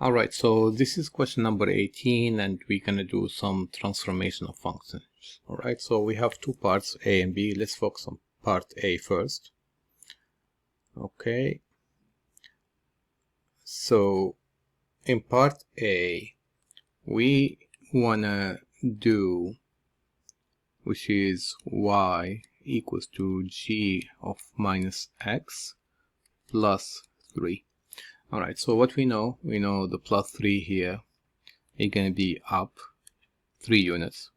Alright, so this is question number 18 and we're going to do some transformation of functions. Alright, so we have two parts, A and B. Let's focus on part A first. Okay, so in part A, we want to do, which is y equals to g of minus x plus 3. Alright, so what we know the plus 3 here is going to be up 3 units.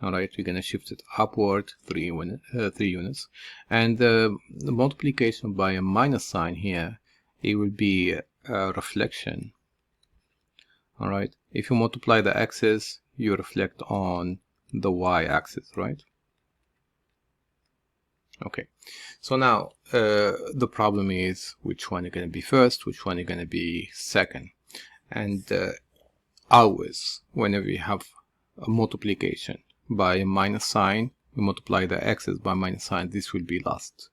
Alright, we're going to shift it upward 3 units. And the multiplication by a minus sign here, it will be a reflection. Alright, if you multiply the x's, you reflect on the y-axis, right? Okay, so now the problem is which one is going to be first, which one is going to be second. And always, whenever we have a multiplication by a minus sign, we multiply the x's by minus sign, this will be last.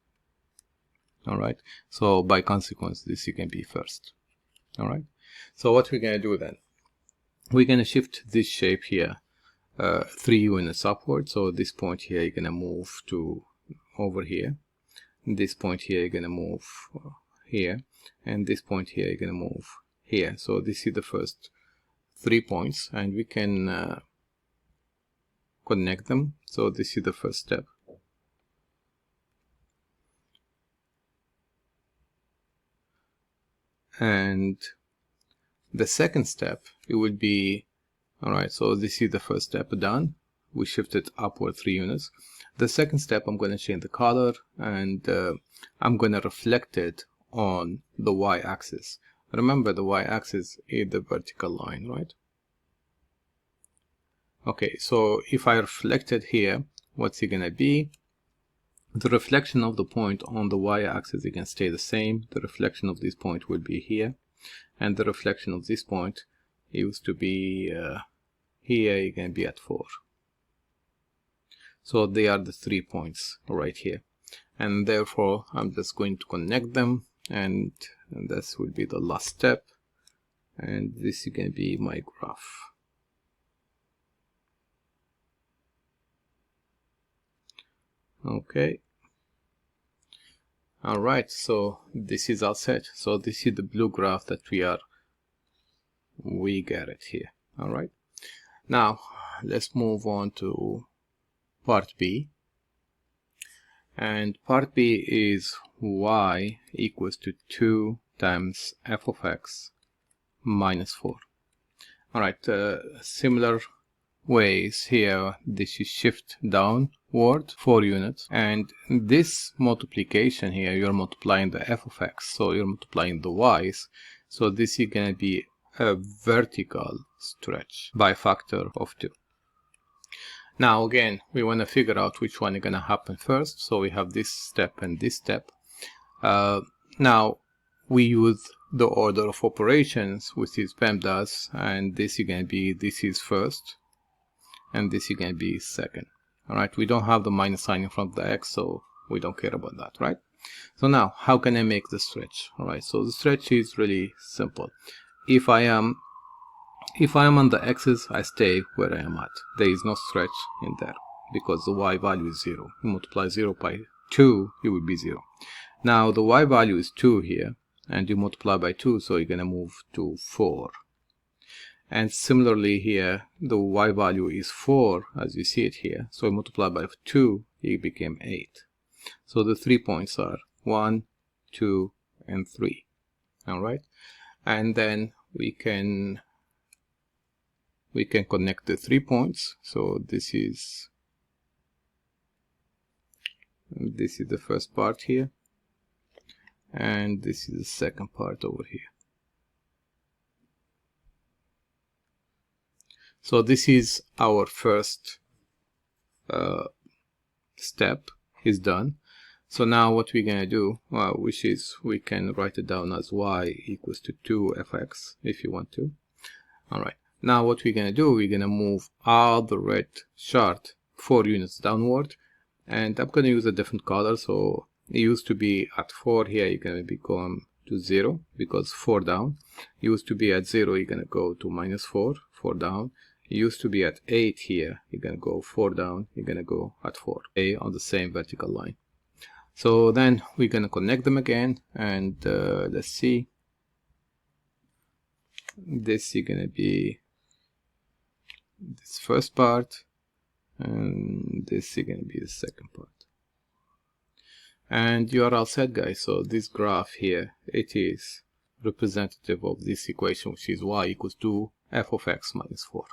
Alright, so by consequence, this can be first. Alright, so what we're going to do then? We're going to shift this shape here 3 units upward. So this point here, you're going to move to over here. This point here, you're going to move here. And this point here, you're going to move here. So this is the first 3 points, and we can connect them. So this is the first step. And the second step, it would be, alright, so this is the first step done. We shifted upward 3 units. The second step, I'm going to change the color, and I'm going to reflect it on the y-axis. Remember, the y-axis is the vertical line, right? Okay, so if I reflect it here, what's it going to be? The reflection of the point on the y-axis is going to stay the same. The reflection of this point will be here. And the reflection of this point used to be here, you're going to be at 4. So they are the 3 points right here. And therefore, I'm just going to connect them. And this will be the last step. And this is going to be my graph. Okay. Alright, so this is all set. So this is the blue graph that we get it here. Alright. Now, let's move on to part B. And part B is y equals to 2 times f of x minus 4. Alright, similar ways here, this is shift downward 4 units, and this multiplication here, you're multiplying the f of x, so you're multiplying the y's, so this is going to be a vertical stretch by a factor of 2. Now again, we want to figure out which one is going to happen first, so we have this step and this step. Now we use the order of operations, which is PEMDAS, and this is going to be, this is first and this is going to be second. Alright, we don't have the minus sign in front of the x, so we don't care about that, right? So now, how can I make the stretch? Alright, so the stretch is really simple. If I am on the x's, I stay where I am at. There is no stretch in there because the y value is 0. You multiply 0 by 2, it will be 0. Now the y value is 2 here, and you multiply by 2, so you're going to move to 4. And similarly here, the y value is 4, as you see it here. So multiply by 2, it became 8. So the 3 points are 1, 2, and 3. Alright? And then we can connect the 3 points. So this is the first part here. And this is the second part over here. So this is our first step is done. So now what we're going to do, which is we can write it down as y equals to 2fx if you want to. Alright, now what we're going to do, we're going to move all the red chart 4 units downward. And I'm going to use a different color. So it used to be at 4 here, you're going to become to 0 because 4 down. Used to be at 0, you're gonna go to -4, 4 down. It used to be at 8 here, you're gonna go 4 down, you're gonna go at 4, okay, on the same vertical line. So then we're gonna connect them again, and let's see. This is gonna be this first part, and this is gonna be the second part. And you are all set, guys. So this graph here, it is representative of this equation, which is y equals to f of x minus 4.